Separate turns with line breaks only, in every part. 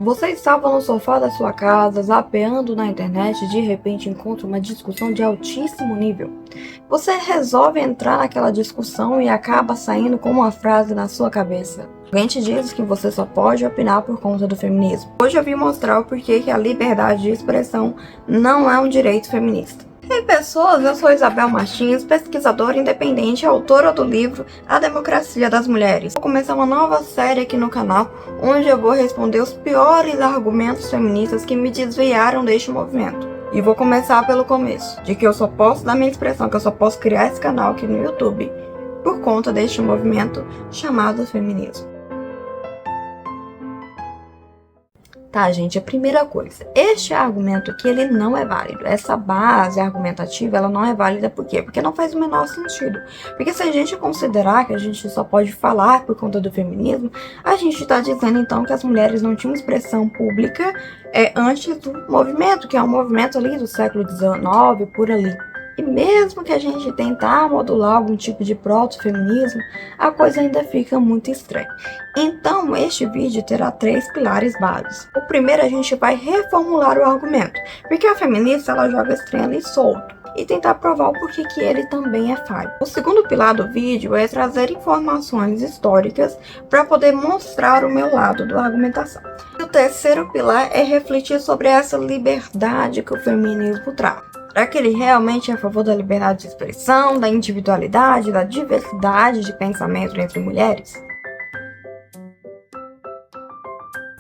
Você estava no sofá da sua casa, zapeando na internet e de repente encontra uma discussão de altíssimo nível. Você resolve entrar naquela discussão e acaba saindo com uma frase na sua cabeça. Alguém te diz que você só pode opinar por conta do feminismo. Hoje eu vim mostrar o porquê que a liberdade de expressão não é um direito feminista. Ei pessoas, eu sou Isabel Martins, pesquisadora independente e autora do livro A Democracia das Mulheres. Vou começar uma nova série aqui no canal, onde eu vou responder os piores argumentos feministas que me desviaram deste movimento. E vou começar pelo começo, de que eu só posso dar minha expressão, que eu só posso criar esse canal aqui no YouTube, por conta deste movimento chamado feminismo. Tá, gente, a primeira coisa, este argumento aqui, ele não é válido. Essa base argumentativa, ela não é válida por quê? Porque não faz o menor sentido. Porque se a gente considerar que a gente só pode falar por conta do feminismo, a gente tá dizendo então que as mulheres não tinham expressão pública antes do movimento, que é um movimento ali do século XIX, por ali. E mesmo que a gente tentar modular algum tipo de proto-feminismo, a coisa ainda fica muito estranha. Então, este vídeo terá 3 pilares básicos. O primeiro, a gente vai reformular o argumento, porque a feminista ela joga esse trem ali solto, e tentar provar o porquê que ele também é falho. O segundo pilar do vídeo é trazer informações históricas para poder mostrar o meu lado da argumentação. E o terceiro pilar é refletir sobre essa liberdade que o feminismo traz. Será que ele realmente é a favor da liberdade de expressão, da individualidade, da diversidade de pensamento entre mulheres?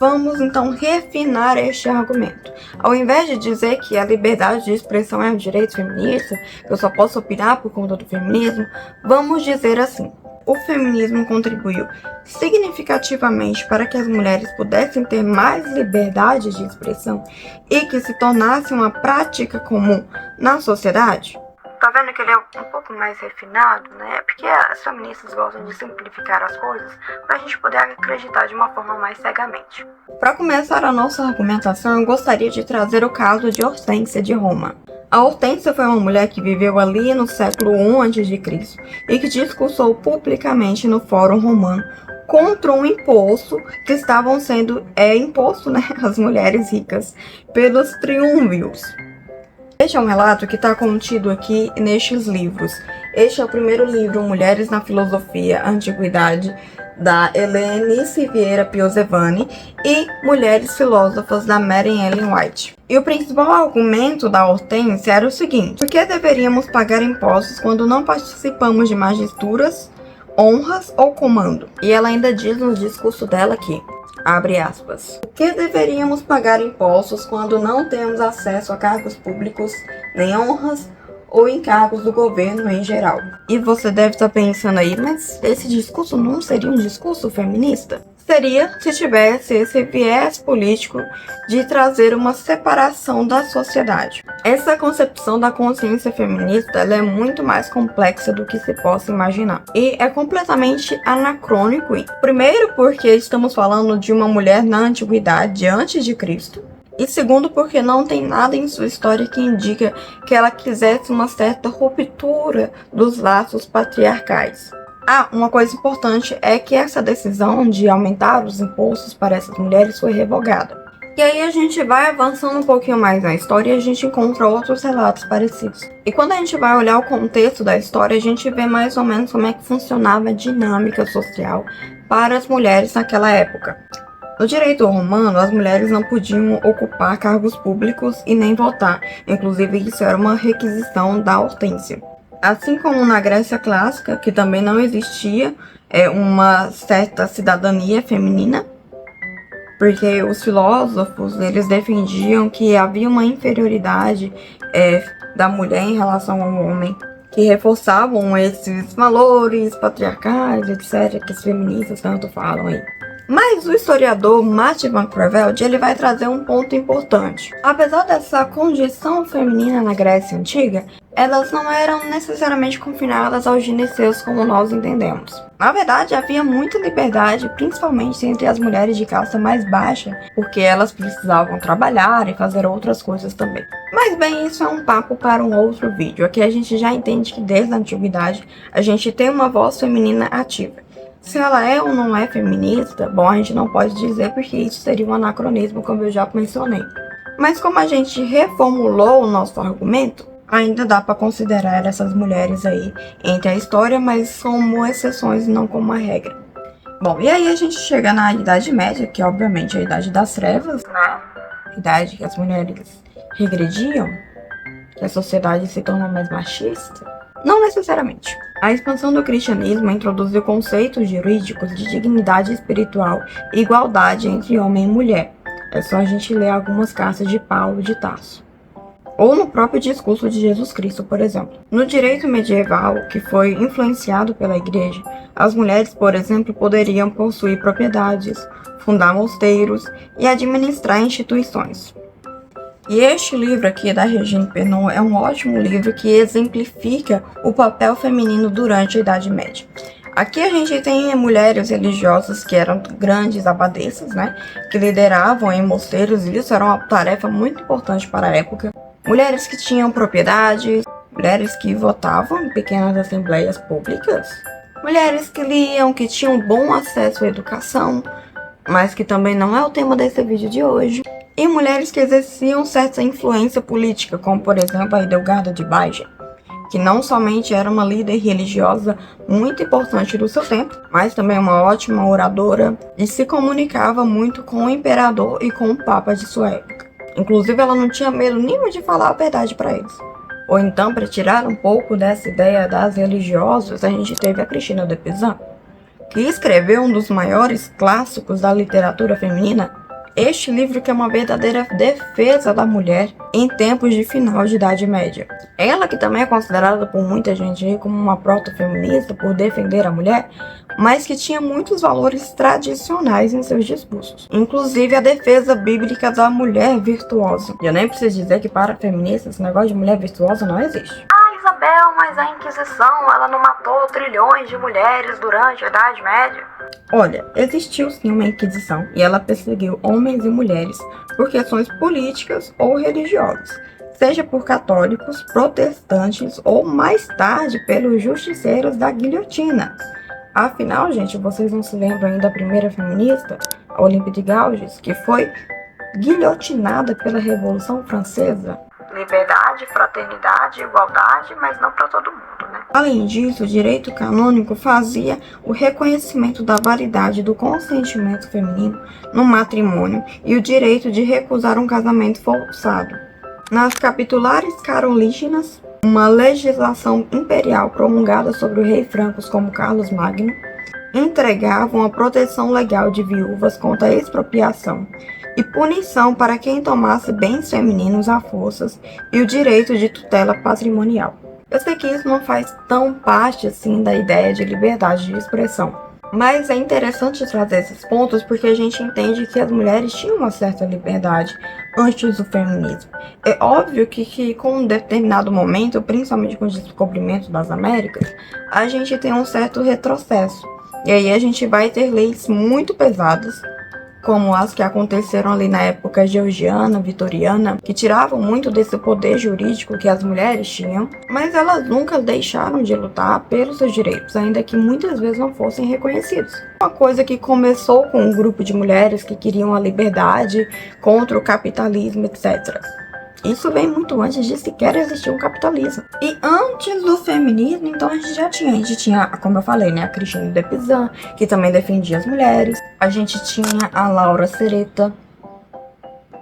Vamos então refinar este argumento. Ao invés de dizer que a liberdade de expressão é um direito feminista, que eu só posso opinar por conta do feminismo, vamos dizer assim: o feminismo contribuiu significativamente para que as mulheres pudessem ter mais liberdade de expressão e que se tornasse uma prática comum na sociedade? Tá vendo que ele é um pouco mais refinado, né? Porque as feministas gostam de simplificar as coisas pra gente poder acreditar de uma forma mais cegamente. Para começar a nossa argumentação, eu gostaria de trazer o caso de Hortência de Roma. A Hortência foi uma mulher que viveu ali no século I a.C. e que discursou publicamente no Fórum Romano contra um imposto que estavam sendo imposto, né, às mulheres ricas pelos triunvios. Este é um relato que está contido aqui nestes livros. Este é o primeiro livro, Mulheres na Filosofia, Antiguidade, da Helenice Vieira Piosevani, e Mulheres Filósofas, da Mary Ellen White. E o principal argumento da Hortência era o seguinte: por que deveríamos pagar impostos quando não participamos de magisturas, honras ou comando? E ela ainda diz no discurso dela aqui, abre aspas: por que deveríamos pagar impostos quando não temos acesso a cargos públicos, nem honras ou encargos do governo em geral? E você deve estar pensando aí, mas esse discurso não seria um discurso feminista? Seria se tivesse esse viés político de trazer uma separação da sociedade. Essa concepção da consciência feminista ela é muito mais complexa do que se possa imaginar. E é completamente anacrônico. Primeiro porque estamos falando de uma mulher na antiguidade, antes de Cristo. E segundo porque não tem nada em sua história que indica que ela quisesse uma certa ruptura dos laços patriarcais. Uma coisa importante é que essa decisão de aumentar os impostos para essas mulheres foi revogada. E aí a gente vai avançando um pouquinho mais na história e a gente encontra outros relatos parecidos. E quando a gente vai olhar o contexto da história, a gente vê mais ou menos como é que funcionava a dinâmica social para as mulheres naquela época. No direito romano, as mulheres não podiam ocupar cargos públicos e nem votar. Inclusive, isso era uma requisição da Hortência. Assim como na Grécia clássica, que também não existia uma certa cidadania feminina, porque os filósofos eles defendiam que havia uma inferioridade da mulher em relação ao homem, que reforçavam esses valores patriarcais, etc., que as feministas tanto falam aí. Mas o historiador Matthew Van Creveld ele vai trazer um ponto importante. Apesar dessa condição feminina na Grécia Antiga, elas não eram necessariamente confinadas aos gineceus como nós entendemos. Na verdade, havia muita liberdade, principalmente entre as mulheres de classe mais baixa, porque elas precisavam trabalhar e fazer outras coisas também. Mas bem, isso é um papo para um outro vídeo. Aqui a gente já entende que desde a antiguidade a gente tem uma voz feminina ativa. Se ela é ou não é feminista, bom, a gente não pode dizer porque isso seria um anacronismo, como eu já mencionei. Mas como a gente reformulou o nosso argumento, ainda dá para considerar essas mulheres aí entre a história, mas como exceções e não como uma regra. Bom, e aí a gente chega na Idade Média, que obviamente é a Idade das Trevas, né? A idade que as mulheres regrediam, que a sociedade se tornou mais machista. Não necessariamente. A expansão do cristianismo introduziu conceitos jurídicos de dignidade espiritual e igualdade entre homem e mulher. É só a gente ler algumas cartas de Paulo de Tarso. Ou no próprio discurso de Jesus Cristo, por exemplo. No direito medieval, que foi influenciado pela igreja, as mulheres, por exemplo, poderiam possuir propriedades, fundar mosteiros e administrar instituições. E este livro aqui da Regine Pernon é um ótimo livro que exemplifica o papel feminino durante a Idade Média. Aqui a gente tem mulheres religiosas que eram grandes abadesas, né, que lideravam em mosteiros, e isso era uma tarefa muito importante para a época. Mulheres que tinham propriedades, mulheres que votavam em pequenas assembleias públicas, mulheres que liam, que tinham bom acesso à educação, mas que também não é o tema desse vídeo de hoje. E mulheres que exerciam certa influência política, como por exemplo a Hildegarda de Bingen, que não somente era uma líder religiosa muito importante do seu tempo, mas também uma ótima oradora e se comunicava muito com o imperador e com o papa de sua época. Inclusive ela não tinha medo nenhum de falar a verdade para eles. Ou então, para tirar um pouco dessa ideia das religiosas, a gente teve a Cristina de Pizan, que escreveu um dos maiores clássicos da literatura feminina. Este livro que é uma verdadeira defesa da mulher em tempos de final de Idade Média. Ela que também é considerada por muita gente como uma proto-feminista por defender a mulher, mas que tinha muitos valores tradicionais em seus discursos. Inclusive a defesa bíblica da mulher virtuosa. E eu nem preciso dizer que para feministas esse negócio de mulher virtuosa não existe. Isabel, mas a Inquisição, ela não matou trilhões de mulheres durante a Idade Média? Olha, existiu sim uma Inquisição e ela perseguiu homens e mulheres por questões políticas ou religiosas, seja por católicos, protestantes ou mais tarde pelos justiceiros da guilhotina. Afinal, gente, vocês não se lembram ainda da primeira feminista, a Olympe de Gouges, que foi guilhotinada pela Revolução Francesa? Liberdade, fraternidade, igualdade, mas não para todo mundo, né? Além disso, o direito canônico fazia o reconhecimento da validade do consentimento feminino no matrimônio e o direito de recusar um casamento forçado. Nas capitulares carolingias, uma legislação imperial promulgada sobre o rei francos como Carlos Magno entregava uma proteção legal de viúvas contra a expropriação e punição para quem tomasse bens femininos à forças e o direito de tutela patrimonial. Eu sei que isso não faz tão parte assim da ideia de liberdade de expressão, mas é interessante trazer esses pontos porque a gente entende que as mulheres tinham uma certa liberdade antes do feminismo. É óbvio que com um determinado momento, principalmente com o descobrimento das Américas, a gente tem um certo retrocesso. E aí a gente vai ter leis muito pesadas, como as que aconteceram ali na época georgiana, vitoriana, que tiravam muito desse poder jurídico que as mulheres tinham, mas elas nunca deixaram de lutar pelos seus direitos, ainda que muitas vezes não fossem reconhecidos. Uma coisa que começou com um grupo de mulheres que queriam a liberdade contra o capitalismo, etc. Isso vem muito antes de sequer existir um capitalismo. E antes do feminismo, então a gente tinha, como eu falei, né, a Cristina de Pizan, que também defendia as mulheres. A gente tinha a Laura Sereta,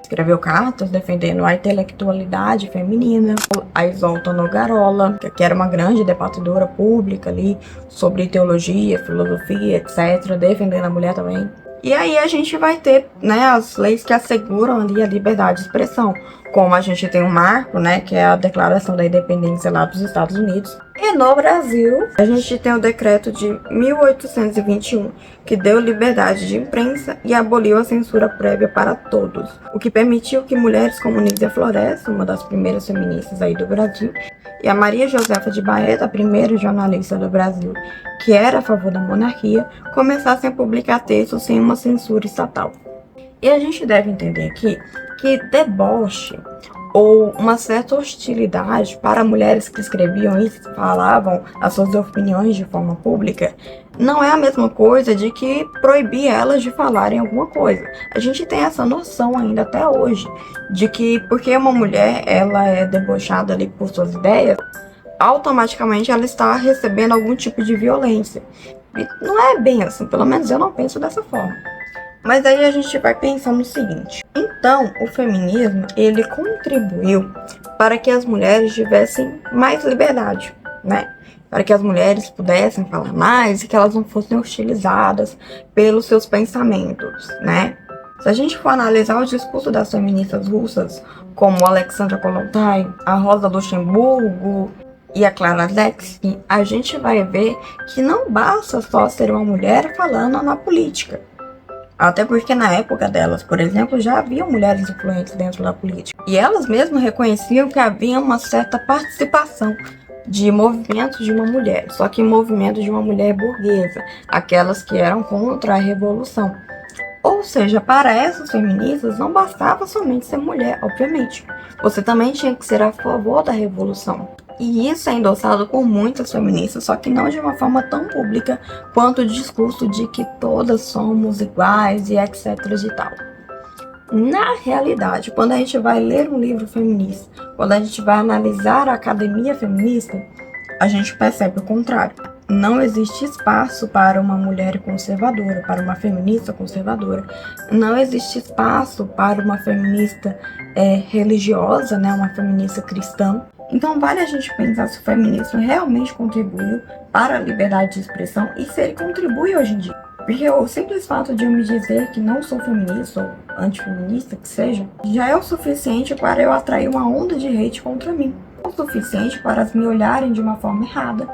escreveu cartas defendendo a intelectualidade feminina. A Isolta Nogarola, que era uma grande debatedora pública ali sobre teologia, filosofia, etc., defendendo a mulher também. E aí a gente vai ter, né, as leis que asseguram ali a liberdade de expressão, como a gente tem um marco, né, que é a Declaração da Independência lá dos Estados Unidos. E no Brasil, a gente tem o decreto de 1821, que deu liberdade de imprensa e aboliu a censura prévia para todos, o que permitiu que mulheres como Nízia Floresta, uma das primeiras feministas aí do Brasil, e a Maria Josefa de Baeta, a primeira jornalista do Brasil, que era a favor da monarquia, começassem a publicar textos sem uma censura estatal. E a gente deve entender aqui que deboche ou uma certa hostilidade para mulheres que escreviam e falavam as suas opiniões de forma pública não é a mesma coisa de que proibir elas de falarem alguma coisa. A gente tem essa noção ainda até hoje, de que porque uma mulher ela é debochada ali por suas ideias, automaticamente ela está recebendo algum tipo de violência. E não é bem assim, pelo menos eu não penso dessa forma. Mas aí a gente vai pensar no seguinte: então o feminismo ele contribuiu para que as mulheres tivessem mais liberdade, né? Para que as mulheres pudessem falar mais e que elas não fossem hostilizadas pelos seus pensamentos, né? Se a gente for analisar o discurso das feministas russas, como Alexandra Kollontai, a Rosa Luxemburgo e a Clara Zetkin, a gente vai ver que não basta só ser uma mulher falando na política. Até porque na época delas, por exemplo, já havia mulheres influentes dentro da política. E elas mesmas reconheciam que havia uma certa participação de movimentos de uma mulher, só que movimentos de uma mulher burguesa, aquelas que eram contra a revolução. Ou seja, para essas feministas não bastava somente ser mulher, obviamente. Você também tinha que ser a favor da revolução. E isso é endossado por muitas feministas, só que não de uma forma tão pública quanto o discurso de que todas somos iguais e etc e tal. Na realidade, quando a gente vai ler um livro feminista, quando a gente vai analisar a academia feminista, a gente percebe o contrário. Não existe espaço para uma mulher conservadora, para uma feminista conservadora. Não existe espaço para uma feminista religiosa, né, uma feminista cristã. Então vale a gente pensar se o feminismo realmente contribuiu para a liberdade de expressão e se ele contribui hoje em dia. Porque o simples fato de eu me dizer que não sou feminista ou antifeminista, que seja, já é o suficiente para eu atrair uma onda de hate contra mim. É o suficiente para me olharem de uma forma errada.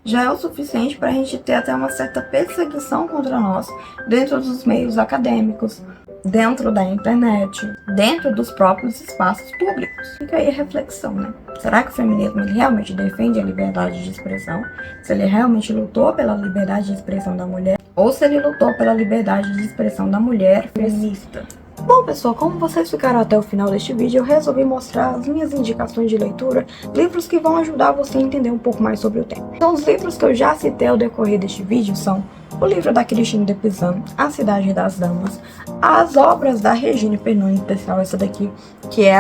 Já é o suficiente para a gente ter até uma certa perseguição contra nós dentro dos meios acadêmicos, dentro da internet, dentro dos próprios espaços públicos. Fica aí a reflexão, né? Será que o feminismo ele realmente defende a liberdade de expressão? Se ele realmente lutou pela liberdade de expressão da mulher? Ou se ele lutou pela liberdade de expressão da mulher feminista? Bom, pessoal, como vocês ficaram até o final deste vídeo, eu resolvi mostrar as minhas indicações de leitura, livros que vão ajudar você a entender um pouco mais sobre o tema. Então, os livros que eu já citei ao decorrer deste vídeo são o livro da Christine de Pizan, A Cidade das Damas, as obras da Regine Pernod, em especial essa daqui, que é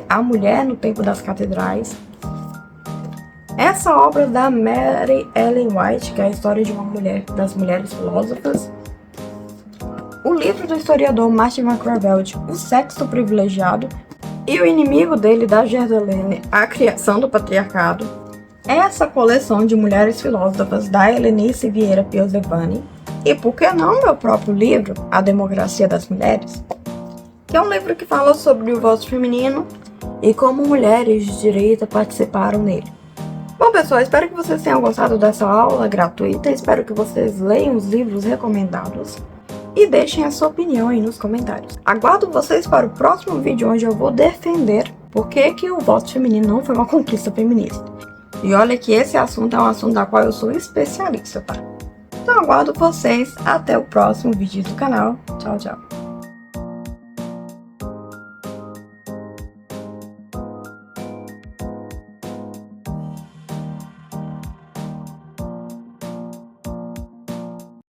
A Mulher no Tempo das Catedrais, essa obra da Mary Ellen White, que é a história de uma mulher, das mulheres filósofas, o livro do historiador Martin McGravell, O Sexo Privilegiado, e o inimigo dele, da Gerda Lerner, A Criação do Patriarcado, essa coleção de mulheres filósofas da Helenice Vieira Piovani, e por que não meu próprio livro, A Democracia das Mulheres, que é um livro que fala sobre o voto feminino e como mulheres de direita participaram nele. Bom, pessoal, espero que vocês tenham gostado dessa aula gratuita, espero que vocês leiam os livros recomendados e deixem a sua opinião aí nos comentários. Aguardo vocês para o próximo vídeo, onde eu vou defender por que o voto feminino não foi uma conquista feminista. E olha que esse assunto é um assunto da qual eu sou especialista, tá? Então aguardo vocês até o próximo vídeo do canal. Tchau, tchau.